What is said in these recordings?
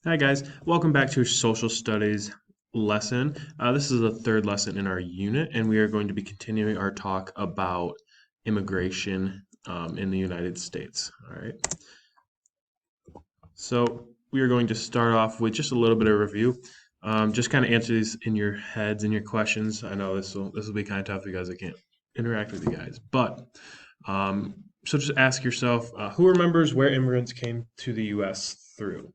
Hi guys, welcome back to your social studies lesson. This is the third lesson in our unit, and we are going to be continuing our talk about immigration in the United States. All right, so we are going to start off with just a little bit of review. Just kind of answer these in your heads and your questions. I know this will be kind of tough because I can't interact with you guys, but um, so just ask yourself, who remembers where immigrants came to the U.S. through?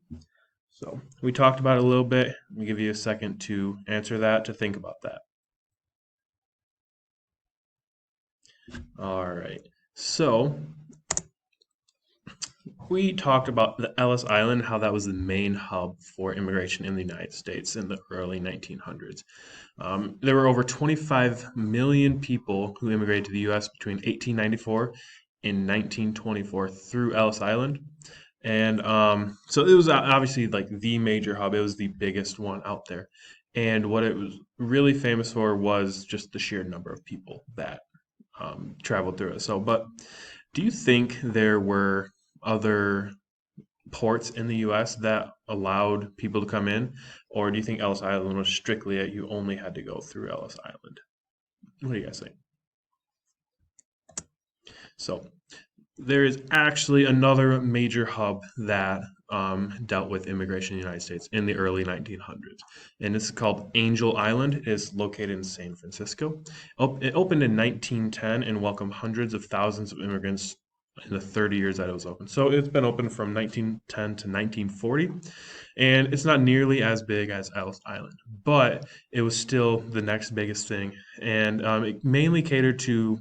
So we talked about it a little bit. Let me give you a second to answer that, to think about that. All right. So we talked about the Ellis Island, how that was the main hub for immigration in the United States in the early 1900s. There were over 25 million people who immigrated to the U.S. between 1894 and 1924 through Ellis Island. And so it was obviously like the major hub. It was the biggest one out there. And what it was really famous for was just the sheer number of people that traveled through it. So, but do you think there were other ports in the U.S. that allowed people to come in, or do you think Ellis Island was strictly that you only had to go through Ellis Island? What do you guys think? So, there is actually another major hub that dealt with immigration in the United States in the early 1900s, and it's called Angel Island. It is located in San Francisco. It opened in 1910 and welcomed hundreds of thousands of immigrants in the 30 years that it was open. So it's been open from 1910 to 1940, and it's not nearly as big as Ellis Island, but it was still the next biggest thing, and it mainly catered to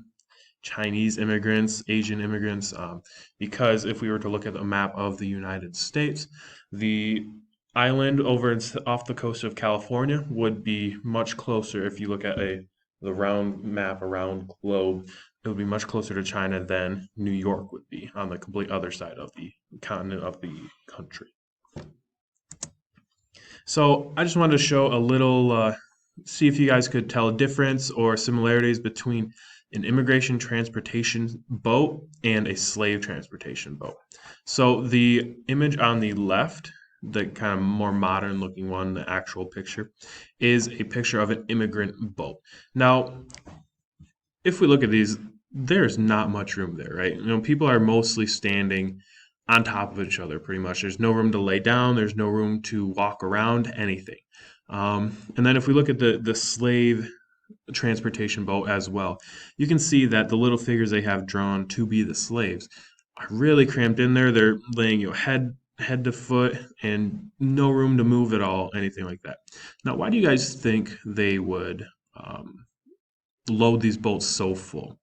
Chinese immigrants, Asian immigrants, because if we were to look at a map of the United States, the island off the coast of California would be much closer. If you look at the round map around globe, it would be much closer to China than New York would be on the complete other side of the continent of the country. So I just wanted to show a little, see if you guys could tell a difference or similarities between an immigration transportation boat and a slave transportation boat. So the image on the left, the kind of more modern looking one, the actual picture, is a picture of an immigrant boat. Now, if we look at these, there's not much room there, right? People are mostly standing on top of each other pretty much. There's no room to lay down, there's no room to walk around, anything. And then if we look at the slave transportation boat as well, you can see that the little figures they have drawn to be the slaves are really cramped in there. They're laying head to foot and no room to move at all, anything like that. Now, why do you guys think they would load these boats so full?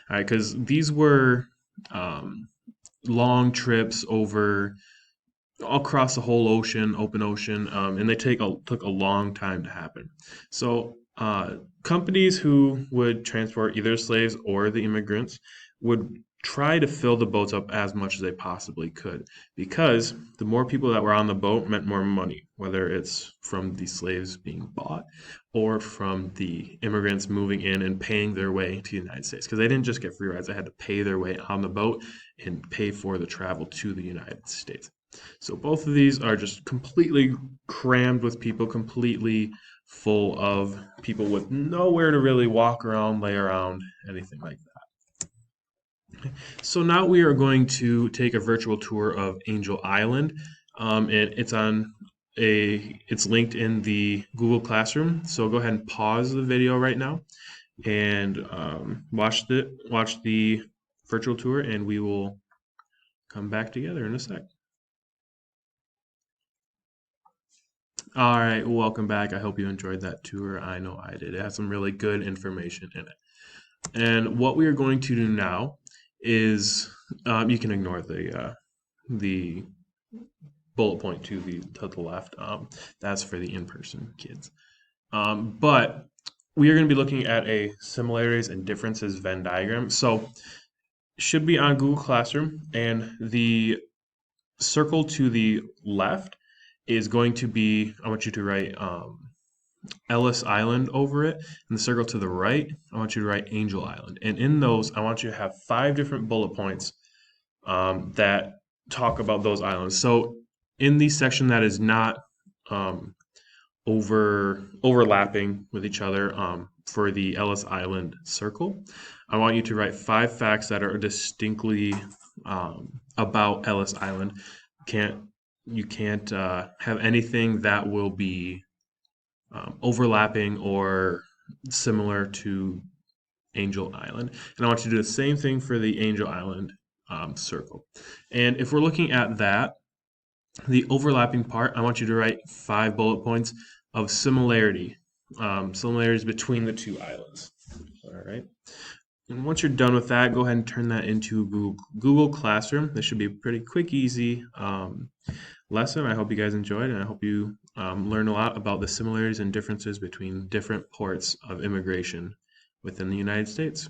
All right, because these were um, long trips over across the whole ocean, open ocean, and they took a long time to happen. So companies who would transport either slaves or the immigrants would try to fill the boats up as much as they possibly could, because the more people that were on the boat meant more money, whether it's from the slaves being bought or from the immigrants moving in and paying their way to the United States, because they didn't just get free rides, they had to pay their way on the boat and pay for the travel to the United States. So both of these are just completely crammed with people, completely full of people with nowhere to really walk around, lay around, anything like that. So now we are going to take a virtual tour of Angel Island. And it's linked in the Google Classroom. So go ahead and pause the video right now and watch the virtual tour, and we will come back together in a sec. All right, welcome back. I hope you enjoyed that tour. I know I did. It has some really good information in it. And what we are going to do now is you can ignore the bullet point to the left. That's for the in-person kids. But we are going to be looking at a similarities and differences Venn diagram. So should be on Google Classroom, and the circle to the left is going to be, I want you to write Ellis Island over it, and the circle to the right, I want you to write Angel Island. And in those, I want you to have 5 different bullet points that talk about those islands. So in the section that is not overlapping with each other, for the Ellis Island circle, I want you to write 5 facts that are distinctly about Ellis Island. You can't have anything that will be overlapping or similar to Angel Island. And I want you to do the same thing for the Angel Island circle. And if we're looking at that, the overlapping part, I want you to write 5 bullet points of similarities between the 2 islands. All right. And once you're done with that, go ahead and turn that into Google Classroom. This should be a pretty quick, easy lesson. I hope you guys enjoyed, and I hope you learn a lot about the similarities and differences between different ports of immigration within the United States.